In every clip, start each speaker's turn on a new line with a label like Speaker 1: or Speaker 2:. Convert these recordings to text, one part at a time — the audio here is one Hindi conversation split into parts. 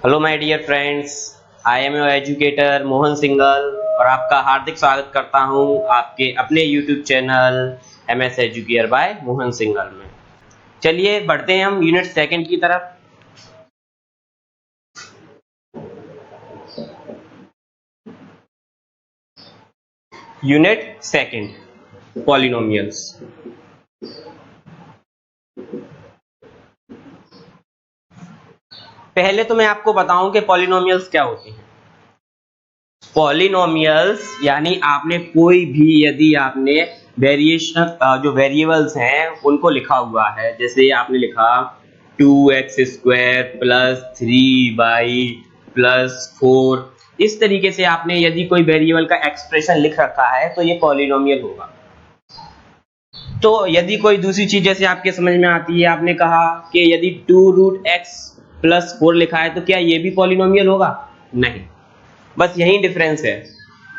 Speaker 1: Hello my dear friends, I am your educator Mohan Singhal और आपका हार्दिक स्वागत करता हूं आपके अपने YouTube channel MS Educare by Mohan Singhal में। चलिए बढ़ते हैं हम यूनिट सेकंड की तरफ। Unit second polynomials. पहले तो मैं आपको बताऊं कि पॉलिनोमियल्स क्या होते हैं। पॉलिनोमियल्स यानी आपने कोई भी यदि आपने वेरिएशन जो वेरिएबल्स हैं उनको लिखा हुआ है, जैसे आपने लिखा 2x² प्लस 3y प्लस 4, इस तरीके से आपने यदि कोई वेरिएबल का एक्सप्रेशन लिख रखा है तो ये पॉलिनोमियल होगा। तो यदि कोई दूसरी चीज जैसे आपके समझ में आती है, आपने कहा कि यदि 2√x प्लस 4 लिखा है तो क्या ये भी पॉलिनोमियल होगा? नहीं, बस यही डिफरेंस है।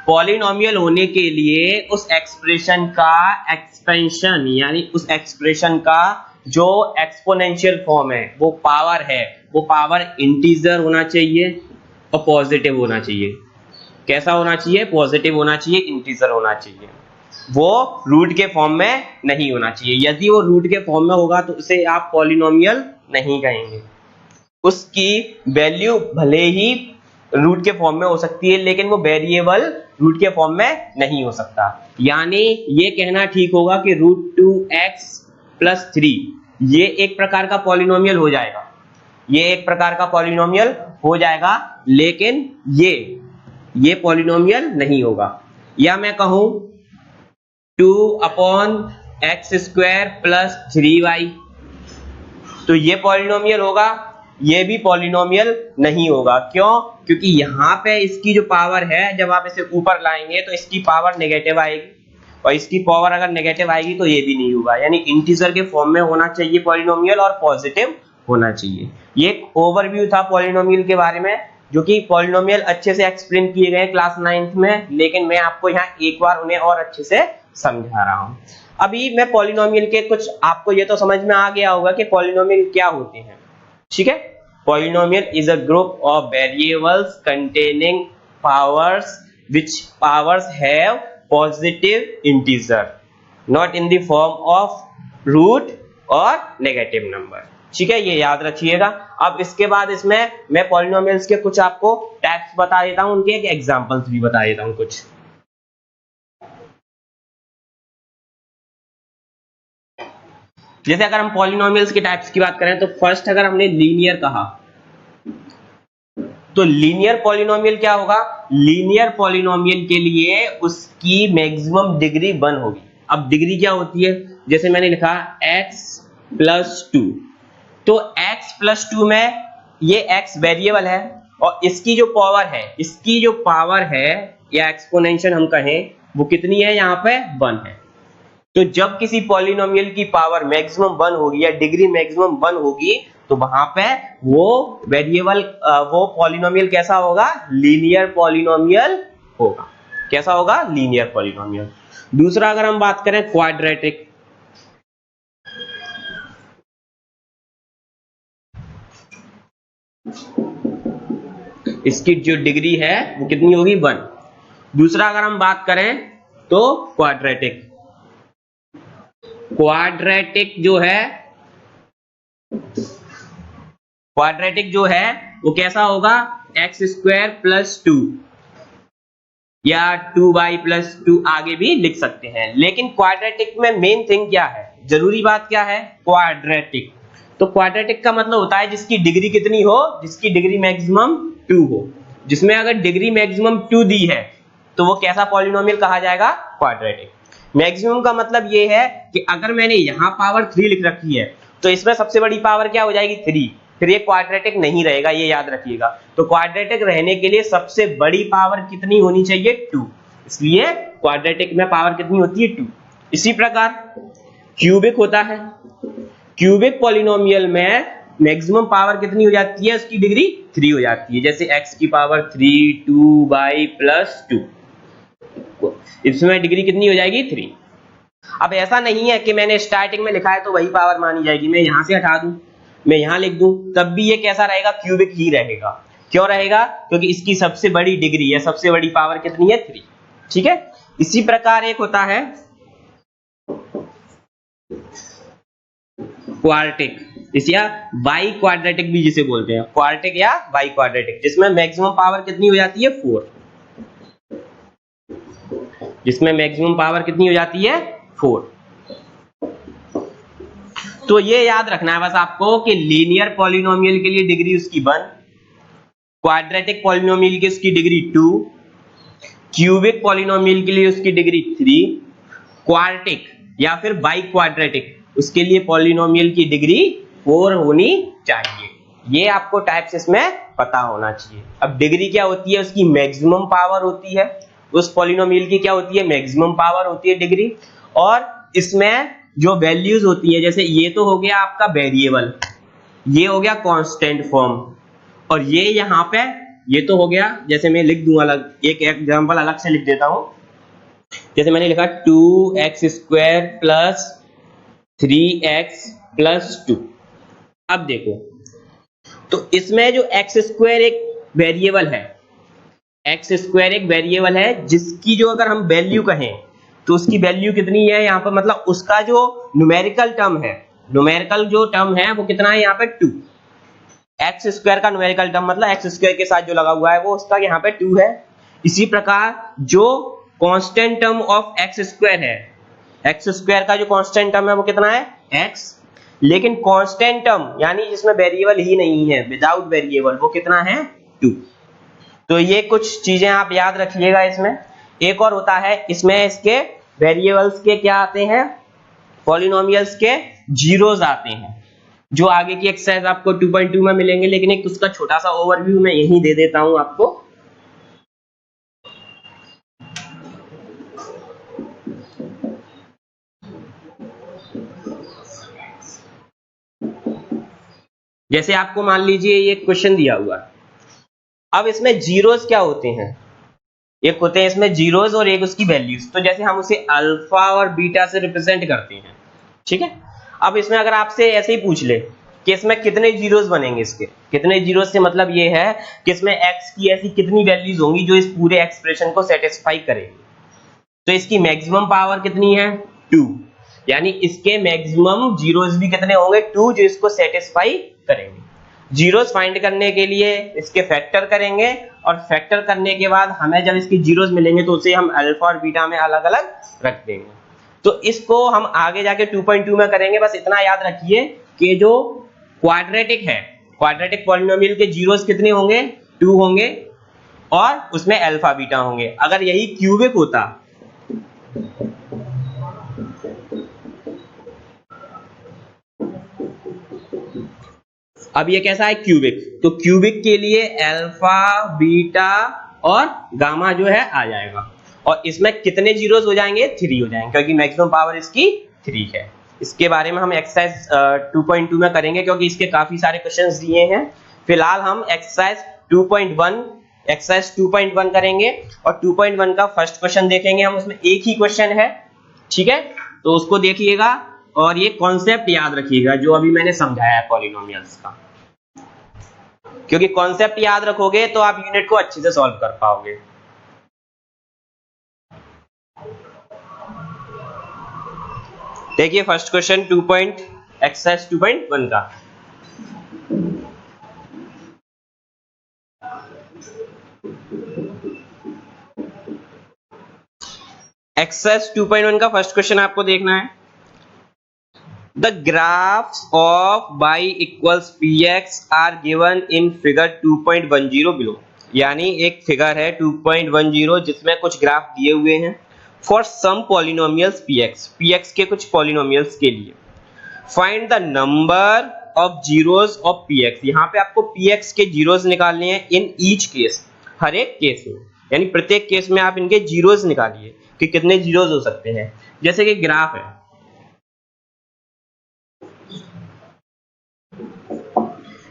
Speaker 1: पॉलिनोमियल होने के लिए उस एक्सप्रेशन का एक्सपेंशन यानी उस एक्सप्रेशन का जो एक्सपोनेंशियल फॉर्म है, वो पावर है, वो पावर इंटीजर होना चाहिए और पॉजिटिव होना चाहिए। कैसा होना चाहिए? पॉजिटिव होना चाहिए, इंटीजर होना चाहिए। वो रूट के फॉर्म में नहीं होना चाहिए। यदि वो रूट के फॉर्म में होगा तो उसे आप पॉलिनोमियल नहीं कहेंगे। उसकी वैल्यू भले ही रूट के फॉर्म में हो सकती है, लेकिन वो वेरिएबल रूट के फॉर्म में नहीं हो सकता। यानी ये कहना ठीक होगा कि √2x प्लस 3 ये एक प्रकार का पॉलिनोमियल हो जाएगा, ये एक प्रकार का पॉलिनोमियल हो जाएगा, लेकिन ये पॉलिनोमियल नहीं होगा। या मैं कहूं 2/x² प्लस 3y, तो ये पॉलिनोमियल होगा, ये भी पॉलिनोमियल नहीं होगा। क्यों? क्योंकि यहाँ पे इसकी जो पावर है, जब आप इसे ऊपर लाएंगे तो इसकी पावर नेगेटिव आएगी, और इसकी पावर अगर नेगेटिव आएगी तो ये भी नहीं होगा। यानी इंटीजर के फॉर्म में होना चाहिए पॉलिनोमियल और पॉजिटिव होना चाहिए। ये एक ओवरव्यू था पॉलिनोमियल के बारे में, जो कि पॉलिनोमियल अच्छे से एक्सप्लेन किए गए क्लास 9th में, लेकिन मैं आपको यहाँ एक बार उन्हें और अच्छे से समझा रहा हूँ। अभी मैं पॉलिनोमियल के कुछ, आपको ये तो समझ में आ गया होगा कि पॉलिनोमियल क्या होते हैं, ठीक है। Polynomial is a group of variables containing powers which powers have positive integer not in the form of root और नेगेटिव नंबर, ठीक है, ये याद रखिएगा। अब इसके बाद इसमें मैं पॉलिनोमियल्स के कुछ आपको टाइप्स बता देता हूं, उनके एक एग्जांपल्स भी बता देता हूं कुछ। जैसे अगर हम पॉलिनोमियल्स के टाइप्स की बात करें तो फर्स्ट अगर हमने लीनियर कहा तो लीनियर पॉलिनोमियल क्या होगा? लीनियर पॉलिनोमियल के लिए उसकी मैक्सिमम डिग्री 1 होगी। अब डिग्री क्या होती है? जैसे मैंने लिखा x प्लस 2, तो x प्लस 2 में ये x वेरिएबल है और इसकी जो पावर है या एक्सपोनेंशियल हम कहें, वो कितनी है? यहाँ पे 1 है। तो जब किसी पॉलिनोमियल की पावर मैक्सिमम 1 होगी या डिग्री मैक्सिमम 1 होगी, तो वहां पे वो वेरिएबल वो पॉलिनोमियल कैसा होगा? लीनियर पॉलिनोमियल होगा। कैसा होगा? Linear polynomial. दूसरा अगर हम बात करें क्वाड्रेटिक, इसकी जो डिग्री है वो कितनी होगी? 1। दूसरा अगर हम बात करें तो क्वाड्रेटिक जो है वो कैसा होगा? x² प्लस 2 या 2y प्लस 2 आगे भी लिख सकते हैं। लेकिन क्वाड्रेटिक में मेन थिंग क्या है, जरूरी बात क्या है? क्वाड्रेटिक। तो क्वाड्रेटिक का मतलब होता है जिसकी डिग्री कितनी हो? जिसकी डिग्री मैक्सिमम 2 हो। जिसमें अगर डिग्री मैक्सिमम 2 दी है तो वो कैसा पॉलिनोमियल कहा जाएगा? क्वाड्रेटिक। मैक्सिमम का मतलब ये है कि अगर मैंने यहां पावर 3 लिख रखी है तो इसमें सबसे बड़ी पावर क्या हो जाएगी? 3। फिर ये क्वाड्रेटिक नहीं रहेगा, ये याद रखिएगा। तो क्वाड्रेटिक रहने के लिए सबसे बड़ी पावर कितनी होनी चाहिए? 2। इसलिए क्वाड्रेटिक में पावर कितनी होती है? 2। इसी प्रकार क्यूबिक होता है। क्यूबिक पॉलिनोमियल में मैक्सिमम पावर कितनी हो जाती है? उसकी डिग्री 3 हो जाती है। जैसे x की पावर 3, 2y प्लस 2, इसमें डिग्री कितनी हो जाएगी? 3। अब ऐसा नहीं है कि मैंने स्टार्टिंग में लिखा है तो वही पावर मानी जाएगी। मैं यहां से हटा दूं, मैं यहां लिख दूं, तब भी ये कैसा रहेगा? क्यूबिक ही रहेगा। क्यों रहेगा? क्योंकि इसकी सबसे बड़ी डिग्री या सबसे बड़ी पावर कितनी है? 3। ठीक है। इसी प्रकार एक होता है क्वाड्रेटिक, इसे या बाई क्वाड्रेटिक भी जिसे बोलते हैं, क्वाड्रेटिक या बाई क्वाड्रेटिक, जिसमें मैक्सिमम पावर कितनी हो जाती है? 4। जिसमें मैक्सिमम पावर कितनी हो जाती है? 4। तो ये याद रखना है बस आपको कि लीनियर पॉलिनोमियल के लिए डिग्री उसकी 1, क्वाड्रेटिक पॉलिनोमियल की उसकी डिग्री 2, क्यूबिक पॉलिनोमियल के लिए उसकी डिग्री 3, क्वाड्रेटिक या फिर बाई क्वाड्रेटिक उसके लिए पॉलिनोमियल की डिग्री 4 होनी चाहिए। ये आपको टाइप्स इसमें पता होना चाहिए। अब डिग्री क्या होती है? उसकी मैक्सिमम पावर होती है, उस पॉलिनोमियल की क्या होती है? मैक्सिमम पावर होती है डिग्री। और इसमें जो वैल्यूज होती है, जैसे ये तो हो गया आपका वेरिएबल, ये हो गया कांस्टेंट फॉर्म, और ये यहाँ पे ये तो हो गया, जैसे मैं लिख दूं अलग, एक एग्जांपल अलग से लिख देता हूं। जैसे मैंने लिखा 2x² प्लस 3x प्लस 2। अब देखो, तो इसमें जो x² एक वेरिएबल है, x² एक वेरिएबल है जिसकी जो अगर हम वैल्यू कहें तो उसकी वैल्यू कितनी है यहाँ पर? मतलब उसका जो न्यूमेरिकल टर्म है, न्यूमेरिकल जो टर्म है वो कितना है यहाँ पे? 2। x² का न्यूमेरिकल टर्म मतलब x² के साथ जो लगा हुआ है वो उसका यहाँ पे 2 है। इसी प्रकार जो कांस्टेंट टर्म ऑफ x² है, x² का जो कांस्टेंट टर्म है वो कितना है? x। लेकिन कांस्टेंट टर्म यानी जिसमें वेरिएबल ही नहीं है, विदाउट वेरिएबल, वो कितना है? 2। तो ये कुछ चीजें आप याद रखिएगा इसमें। एक और होता है इसमें, इसके वेरिएबल्स के क्या आते हैं? पॉलिनोमियल्स के जीरोस आते हैं, जो आगे की एक्सरसाइज आपको 2.2 में मिलेंगे, लेकिन एक उसका छोटा सा ओवरव्यू मैं यहीं दे देता हूं आपको। जैसे आपको मान लीजिए ये क्वेश्चन दिया हुआ है, अब इसमें जीरोस क्या होते हैं? एक होते हैं इसमें जीरोस और एक उसकी वैल्यूज। तो जैसे हम उसे अल्फा और बीटा से रिप्रेजेंट करते हैं, ठीक है। अब इसमें अगर आपसे ऐसे ही पूछ ले कि इसमें कितने जीरोस बनेंगे, इसके कितने जीरोस से मतलब ये है कि इसमें x की ऐसी कितनी वैल्यूज होंगी जो इस पूरे एक्सप्रेशन को सेटिस्फाई करेंगी। तो इसकी मैक्सिमम पावर कितनी है? 2। यानी इसके मैक्सिमम जीरोस भी कितने होंगे? 2, जो इसको सेटिस्फाई करेंगे। जीरोस फाइंड करने के लिए इसके फैक्टर करेंगे, और फैक्टर करने के बाद हमें जब इसके जीरोस मिलेंगे तो उसे हम अल्फा और बीटा में अलग अलग रख देंगे। तो इसको हम आगे जाके 2.2 में करेंगे। बस इतना याद रखिए कि जो क्वाड्रेटिक है, क्वाड्रेटिक पॉलिनोमियल के जीरोस कितने होंगे? 2 होंगे, और उसमें अल्फा बीटा होंगे। अगर यही क्यूबिक होता, अब ये कैसा है? क्यूबिक। तो क्यूबिक के लिए अल्फा बीटा और गामा जो है आ जाएगा, और इसमें कितने जीरोस हो जाएंगे? 3 हो जाएंगे, क्योंकि मैक्सिमम पावर इसकी 3 है। इसके बारे में हम एक्सरसाइज 2.2 में करेंगे, क्योंकि इसके काफी सारे क्वेश्चंस दिए हैं। फिलहाल हम एक्सरसाइज 2.1 करेंगे, और 2.1 का फर्स्ट क्वेश्चन देखेंगे हम। उसमें एक ही क्वेश्चन है, ठीक है, तो उसको देखिएगा और ये कॉन्सेप्ट याद रखिएगा जो अभी मैंने समझाया है पॉलिनोमियल्स का, क्योंकि कॉन्सेप्ट याद रखोगे तो आप यूनिट को अच्छे से सॉल्व कर पाओगे। देखिए फर्स्ट क्वेश्चन एक्सरसाइज 2.1 का। एक्सरसाइज 2.1 का फर्स्ट क्वेश्चन आपको देखना है। The graphs of y equals px are given in figure 2.10 below। यानी एक फिगर है 2.10 जिसमें कुछ ग्राफ दिए हुए हैं। For some polynomials px के कुछ पॉलिनोमियल्स के लिए find the number of zeros of px। यहाँ पे आपको px के जीरोस निकालने हैं in each case, हर एक केस में, यानी प्रत्येक केस में आप इनके जीरोस निकालिए कि कितने जीरोस हो सकते हैं। जैसे कि ग्राफ है,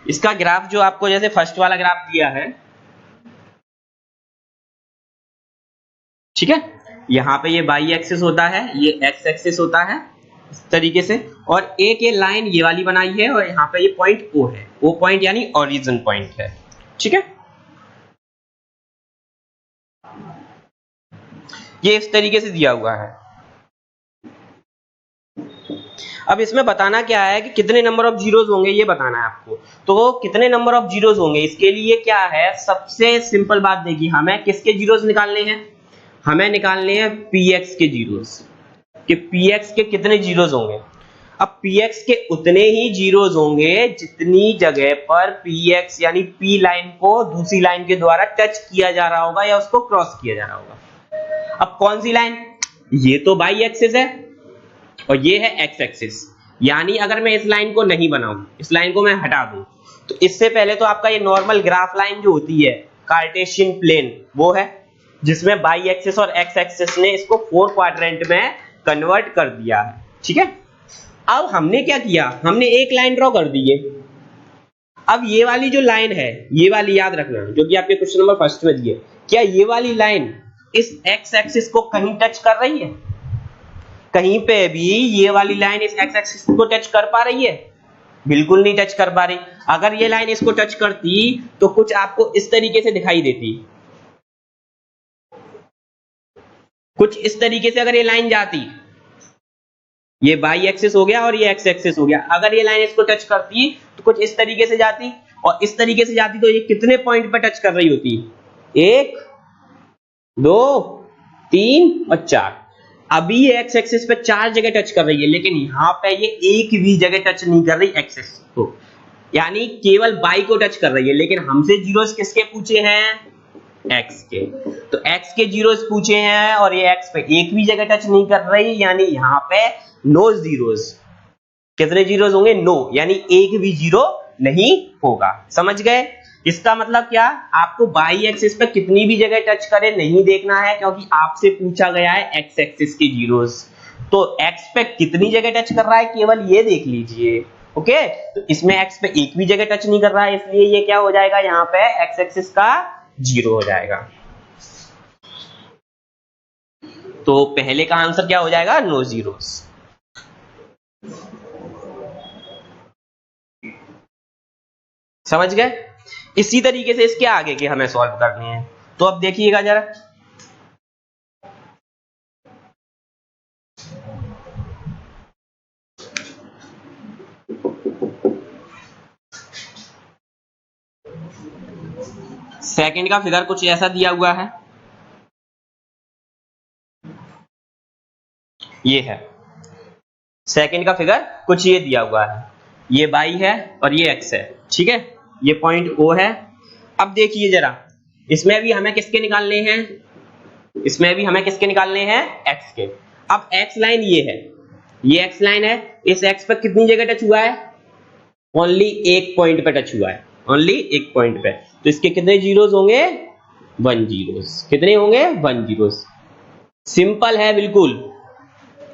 Speaker 1: इसका ग्राफ जो आपको जैसे फर्स्ट वाला ग्राफ दिया है, ठीक है, यहाँ पे ये y एक्सिस होता है, ये x एक्सिस होता है इस तरीके से, और एक ये लाइन ये वाली बनाई है, और यहाँ पे ये पॉइंट O है। O पॉइंट यानी ओरिजिन पॉइंट है, ठीक है। ये इस तरीके से दिया हुआ है। अब इसमें बताना क्या है कि कितने नंबर ऑफ जीरोस होंगे, ये बताना है आपको। तो कितने नंबर ऑफ जीरोस होंगे, इसके लिए क्या है, सबसे सिंपल बात देखिए, हमें किसके जीरोस निकालने हैं, हमें निकालने हैं px के जीरोस, कि px के कितने जीरोस होंगे। अब px के उतने ही जीरोस होंगे जितनी जगह पर px यानी p लाइन को दूसरी लाइन के द्वारा टच किया जा रहा होगा या उसको क्रॉस किया जा रहा होगा। अब कौन सी लाइन, ये तो बाई एक्सिस है और ये है एक्स एक्सिस, यानी अगर मैं इस लाइन को नहीं बनाऊं, इस लाइन को मैं हटा दूं, तो इससे पहले तो आपका ये नॉर्मल ग्राफ लाइन जो होती है कार्टेशियन प्लेन, वो है जिसमें बाई एक्सिस और एक्स एक्सिस ने इसको 4 क्वाड्रेंट में कन्वर्ट कर दिया है, ठीक है। अब हमने क्या किया, हमने एक लाइन ड्रॉ कर दी है। अब ये वाली जो लाइन है, ये वाली याद रखना, जो कि आपके क्वेश्चन नंबर फर्स्ट में दिए, क्या ये वाली लाइन इस एक्स एक्सिस को कहीं टच कर रही है, कहीं पे भी ये वाली लाइन इस एक्स एक्सिस को टच कर पा रही है, बिल्कुल नहीं टच कर पा रही। अगर ये लाइन इसको टच करती तो कुछ आपको इस तरीके से दिखाई देती, कुछ इस तरीके से अगर ये लाइन जाती, ये बाई एक्सिस हो गया और ये एक्स एक्सिस हो गया, अगर ये लाइन इसको टच करती तो कुछ इस तरीके से जाती, और इस तरीके से जाती तो ये कितने पॉइंट पर टच कर रही होती, 1 2 3 और 4। अभी ये एक्स एक्सिस पे 4 जगह टच कर रही है, लेकिन यहां पे ये एक भी जगह टच नहीं कर रही एक्सिस को, यानी केवल बाई को टच कर रही है। लेकिन हमसे जीरोस किसके पूछे हैं, एक्स के, तो एक्स के जीरोस पूछे हैं और ये एक्स पे एक भी जगह टच नहीं कर रही, यानी यहां पे नो जीरोस। कितने जीरोस होंगे, नो, यानी एक भी जीरो नहीं होगा। समझ गए, इसका मतलब क्या, आपको बाई एक्सिस पे कितनी भी जगह टच करे नहीं देखना है, क्योंकि आपसे पूछा गया है एक्स एक्सिस के जीरोस, तो एक्स पे कितनी जगह टच कर रहा है केवल ये देख लीजिए। ओके, तो इसमें एक्स पे एक भी जगह टच नहीं कर रहा है, इसलिए ये क्या हो जाएगा, यहाँ पे एक्स एक्सिस का जीरो हो जाएगा। तो पहले का आंसर क्या हो जाएगा, नो जीरोस। समझ गए, इसी तरीके से इसके आगे के हमें सॉल्व करने हैं। तो अब देखिएगा जरा, सेकंड का फिगर कुछ ऐसा दिया हुआ है, ये है सेकंड का फिगर, कुछ ये दिया हुआ है, ये बाई है और ये एक्स है, ठीक है, ये पॉइंट ओ है। अब देखिए जरा, इसमें भी हमें किसके निकालने हैं, इसमें भी हमें किसके निकालने हैं, एक्स के। अब एक्स लाइन ये है, ये एक्स लाइन है, इस एक्स पर कितनी जगह टच हुआ है, ओनली एक पॉइंट पे टच हुआ है, ओनली एक पॉइंट पे, तो इसके कितने जीरोस होंगे, 1 जीरोस। कितने होंगे, 1 जीरोस। सिंपल है बिल्कुल,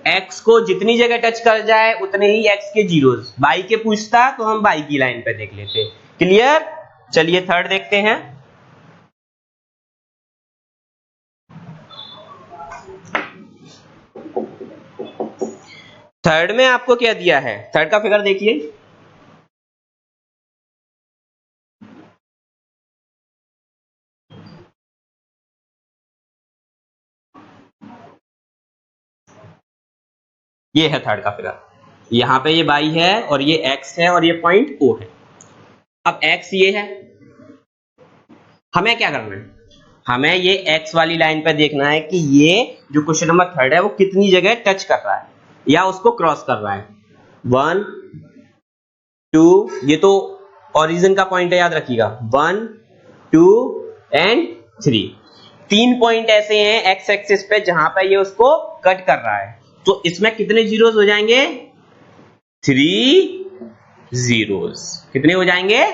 Speaker 1: x को जितनी जगह टच कर जाए उतने ही x के जीरोस। बाई के पूछता तो हम बाई की लाइन पे देख लेते। क्लियर, चलिए थर्ड देखते हैं। थर्ड में आपको क्या दिया है, थर्ड का फिगर देखिए, ये है थर्ड का फिगर, यहां पे ये बाई है और ये x है और ये पॉइंट O है। अब x ये है, हमें क्या करना है, हमें ये x वाली लाइन पे देखना है कि ये जो क्वेश्चन नंबर थर्ड है वो कितनी जगह टच कर रहा है या उसको क्रॉस कर रहा है। 1 2, ये तो ओरिजिन का पॉइंट है, याद रखिएगा, 1 2 एंड 3, 3 पॉइंट ऐसे हैं x एक्सिस पे जहां पे ये उसको कट कर रहा है, तो इसमें कितने जीरोस हो जाएंगे, 3 जीरोस। कितने हो जाएंगे,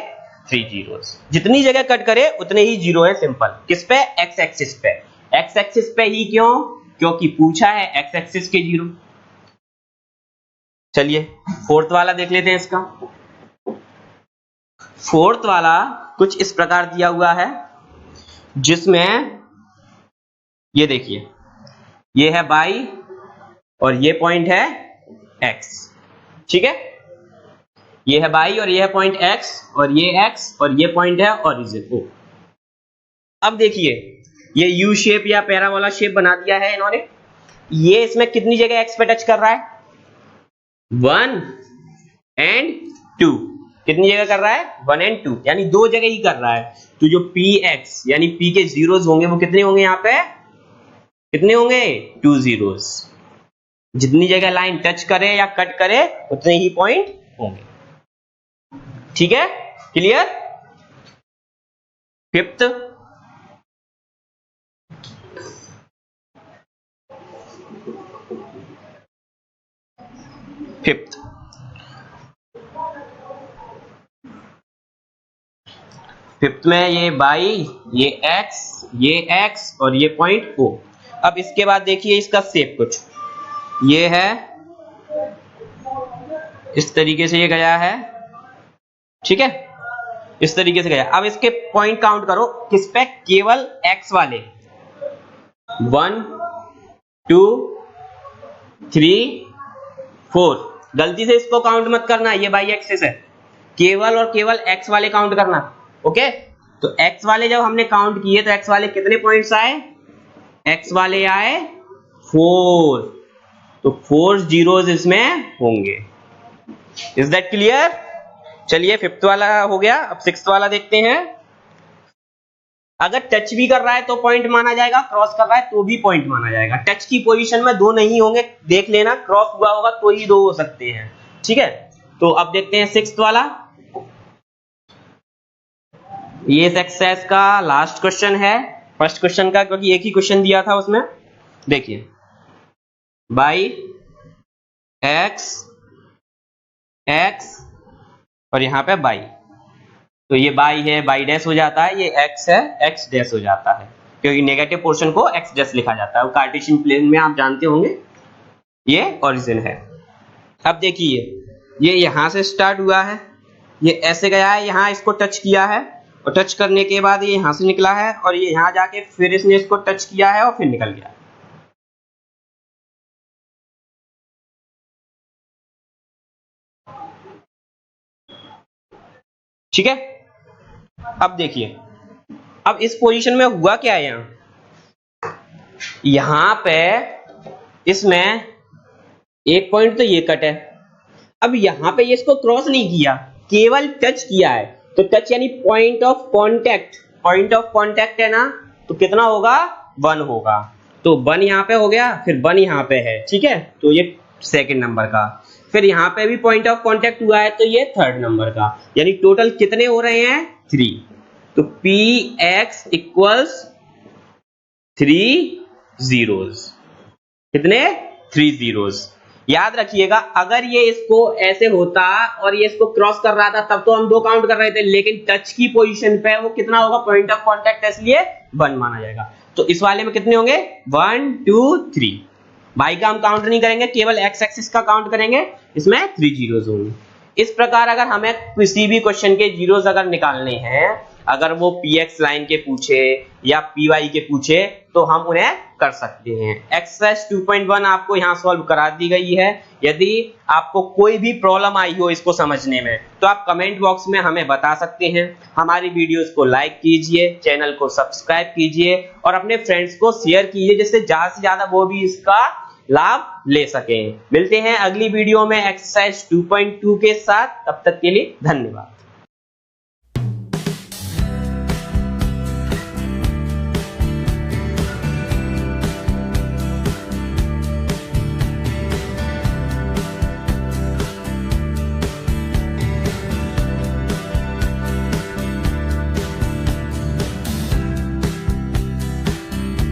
Speaker 1: 3 जीरोस। जितनी जगह कट करे उतने ही जीरो है, सिंपल। किस पे, एक्स एक्सिस पे। एक्स एक्सिस पे ही क्यों, क्योंकि पूछा है एक्स एक्सिस के जीरो। चलिए फोर्थ वाला देख लेते हैं इसका। फोर्थ वाला कुछ इस प्रकार दिया हुआ है, जिसमें ये देखिए, ये है बाई और ये पॉइंट है x, ठीक है, ये है बाई और ये है पॉइंट x और ये x और ये पॉइंट है ओरिजिन O। अब देखिए ये यू शेप या पैराबोला शेप बना दिया है इन्होंने। ये इसमें कितनी जगह एक्स पे टच कर रहा है? 1 एंड 2। कितनी जगह कर रहा है? 1 एंड 2, यानी 2 जगह ही कर रहा है। तो जो पी एक्स यानी पी के जीरोस होंगे वो कितने होंगे? यहाँ पे कितने होंगे? 2 जीरोस। जितनी जगह लाइन टच करे या कट करे उतने ही पॉइंट होंगे। ठीक है, क्लियर? फिफ्थ, फिफ्थ में ये बाई, ये एक्स और ये पॉइंट ओ। अब इसके बाद देखिए इसका शेप कुछ ये है, इस तरीके से ये गया है। ठीक है, इस तरीके से गया। अब इसके पॉइंट काउंट करो किस पे? केवल एक्स वाले। 1 2 3 4। गलती से इसको काउंट मत करना, ये बाई एक्सिस है। केवल और केवल एक्स वाले काउंट करना। ओके, तो एक्स वाले जब हमने काउंट किए तो एक्स वाले कितने पॉइंट्स आए? एक्स वाले आए 4, तो 4 जीरोस इसमें होंगे। Is that clear? चलिए फिफ्थ वाला हो गया। अब सिक्स्थ वाला देखते हैं। अगर टच भी कर रहा है तो पॉइंट माना जाएगा, क्रॉस कर रहा है तो भी पॉइंट माना जाएगा। टच की पोजीशन में 2 नहीं होंगे, देख लेना, क्रॉस हुआ होगा तो ही 2 हो सकते हैं। ठीक है, तो अब देखते हैं सिक्स्थ वाला। ये इस एक्सरसाइज का लास्ट क्वेश्चन है, फर्स्ट क्वेश्चन का, क्योंकि एक ही क्वेश्चन दिया था उसमें। देखिए, बाई एक्स और यहां पे बाई, तो ये बाई है, बाई डैश हो जाता है, ये एक्स है, एक्स डैश हो जाता है, क्योंकि नेगेटिव पोर्शन को एक्स डैश लिखा जाता है। कार्टेशियन प्लेन में आप जानते होंगे ये ओरिजिन है। अब देखिए ये यहां से स्टार्ट हुआ है, ये ऐसे गया है, यहां इसको टच किया है और टच करने के बाद ये यहां से निकला है और ये यहां जाके फिर इसने इसको टच किया है और फिर निकल गया। ठीक है, अब देखिए, अब इस पोजीशन में हुआ क्या है? यहां पे इसमें एक पॉइंट तो ये कट है। अब यहां पे ये इसको क्रॉस नहीं किया, केवल टच किया है। तो टच यानी point of contact, point of contact है ना, तो कितना होगा? 1 होगा। तो 1 यहां पे हो गया, फिर 1 यहां पे है। ठीक है, तो ये सेकंड नंबर का। फिर यहां पे भी पॉइंट ऑफ कांटेक्ट हुआ है, तो ये थर्ड नंबर का। यानी टोटल कितने हो रहे हैं? 3। तो पी एक्स इक्वल्स 3 जीरोस। कितने? 3 जीरोस। याद रखिएगा, अगर ये इसको ऐसे होता और ये इसको क्रॉस कर रहा था तब तो हम 2 काउंट कर रहे थे, लेकिन टच की पोजीशन पे वो कितना होगा? पॉइंट ऑफ कांटेक्ट, इसलिए 1 माना जाएगा। तो इस वाले में कितने होंगे? 1 2 3। बाई का हम काउंट नहीं करेंगे, केवल एक्स एक्सिस का काउंट करेंगे, इसमें 3 जीरोस होंगे। इस प्रकार अगर हमें किसी भी क्वेश्चन के जीरोस अगर निकालने हैं, अगर वो px लाइन के पूछे या py के पूछे, तो हम उन्हें कर सकते हैं। एक्सरसाइज 2.1 आपको यहाँ सॉल्व करा दी गई है। यदि आपको कोई भी प्रॉब्लम आई हो इसको समझने में, तो आप कमेंट बॉक्स में हमें बता सकते हैं। हमारी वीडियोस को लाइक कीजिए, चैनल को सब्सक्राइब कीजिए और अपने फ्रेंड्स को शेयर कीजिए, जिससे ज्यादा से ज्यादा वो भी इसका लाभ ले सकें। मिलते हैं अगली वीडियो में एक्सरसाइज 2.2 के साथ, तब तक के लिए धन्यवाद।